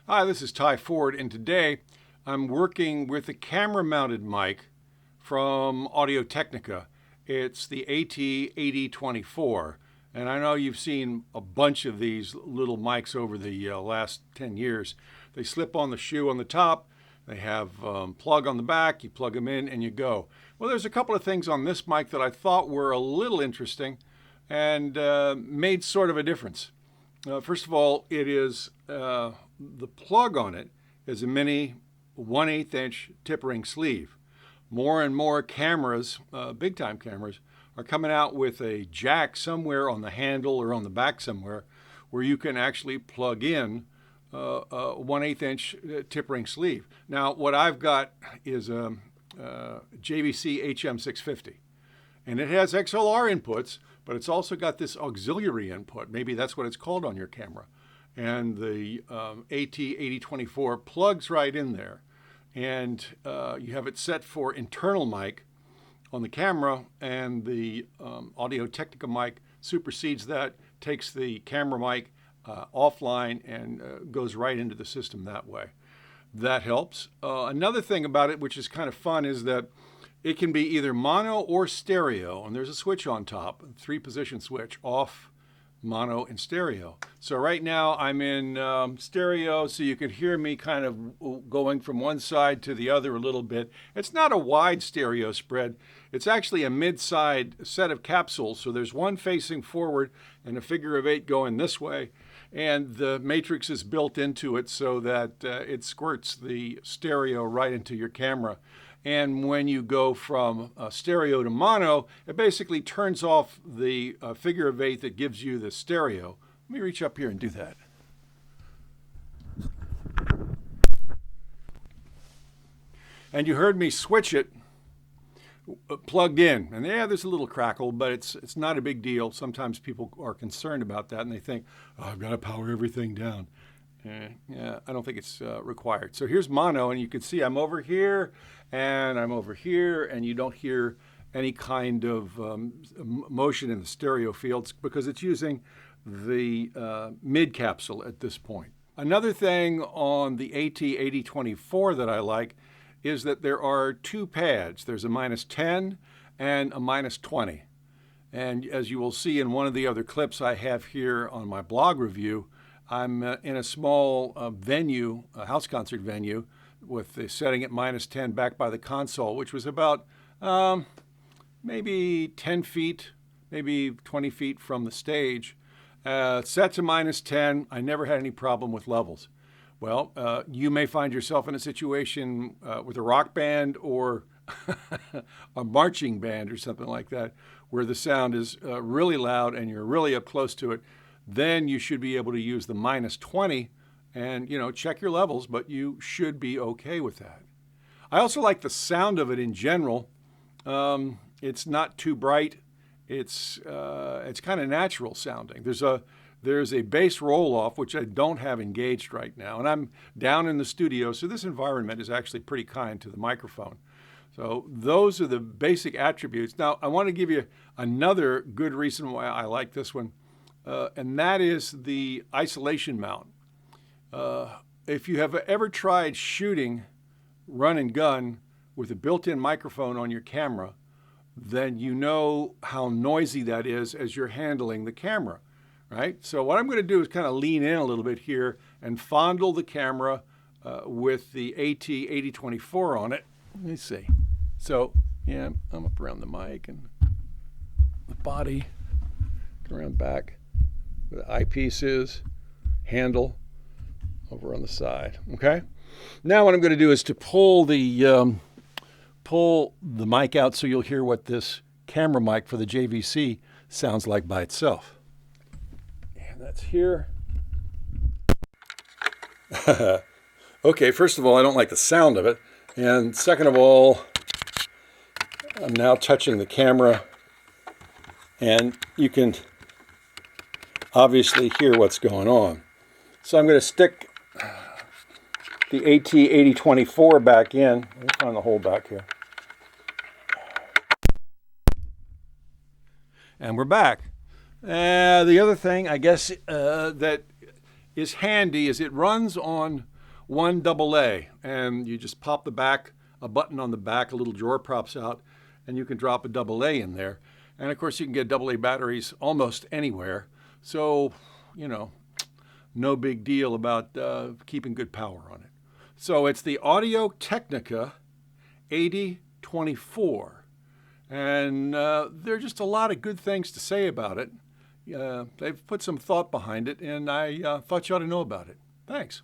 Hi, this is Ty Ford, and today I'm working with a camera-mounted mic from Audio-Technica. It's the AT8024, and I know you've seen a bunch of these little mics over the last 10 years. They slip on the shoe on the top, they have plug on the back, you plug them in and you go. Well, there's a couple of things on this mic that I thought were a little interesting and made sort of a difference. First of all, it is the plug on it is a mini 1/8 inch tip ring sleeve. More and more cameras, big time cameras, are coming out with a jack somewhere on the handle or on the back somewhere where you can actually plug in a 1/8 inch tip ring sleeve. Now, what I've got is a JVC HM650, and it has XLR inputs, but it's also got this auxiliary input. Maybe that's what it's called on your camera. And the AT8024 plugs right in there. And you have it set for internal mic on the camera, and the Audio-Technica mic supersedes that, takes the camera mic offline and goes right into the system that way. That helps. Another thing about it, which is kind of fun, is that it can be either mono or stereo, and there's a switch on top, a 3-position switch, off, mono, and stereo. So right now I'm in stereo, so you can hear me kind of going from one side to the other a little bit. It's not a wide stereo spread. It's actually a mid-side set of capsules, so there's one facing forward and a figure of 8 going this way, and the matrix is built into it so that it squirts the stereo right into your camera. And when you go from stereo to mono, it basically turns off the figure of 8 that gives you the stereo. Let me reach up here and do that. And you heard me switch it plugged in. And yeah, there's a little crackle, but it's not a big deal. Sometimes people are concerned about that and they think, oh, I've got to power everything down. Yeah, I don't think it's required. So here's mono, and you can see I'm over here and I'm over here, and you don't hear any kind of motion in the stereo fields because it's using the mid capsule at this point. Another thing on the AT8024 that I like is that there are 2 pads. There's a -10 and a -20. And as you will see in one of the other clips I have here on my blog review, I'm in a small venue, a house concert venue, with the setting at -10 back by the console, which was about maybe 10 feet, maybe 20 feet from the stage. Set to -10, I never had any problem with levels. Well, you may find yourself in a situation with a rock band or a marching band or something like that, where the sound is really loud and you're really up close to it. Then you should be able to use the -20 and, check your levels, but you should be okay with that. I also like the sound of it in general. It's not too bright. It's kind of natural sounding. There's a bass roll-off, which I don't have engaged right now, and I'm down in the studio, so this environment is actually pretty kind to the microphone. So those are the basic attributes. Now, I want to give you another good reason why I like this one. And that is the isolation mount. If you have ever tried shooting run and gun with a built-in microphone on your camera, then you know how noisy that is as you're handling the camera, right? So what I'm going to do is kind of lean in a little bit here and fondle the camera with the AT8024 on it. Let me see. So yeah, I'm up around the mic and the body, around back. Where the eyepiece is, handle over on the side. Okay. Now what I'm going to do is to pull the mic out so you'll hear what this camera mic for the JVC sounds like by itself. And that's here. Okay, first of all, I don't like the sound of it, and second of all, I'm now touching the camera, and you can obviously hear what's going on. So I'm going to stick the AT8024 back in. Let me find the hole back here. And we're back. The other thing, I guess, that is handy is it runs on one AA, and you just pop the back, a button on the back, a little drawer pops out, and you can drop a AA in there. And of course, you can get AA batteries almost anywhere. So, you know, no big deal about keeping good power on it. So it's the Audio-Technica AT8024. And there are just a lot of good things to say about it. They've put some thought behind it, and I thought you ought to know about it. Thanks.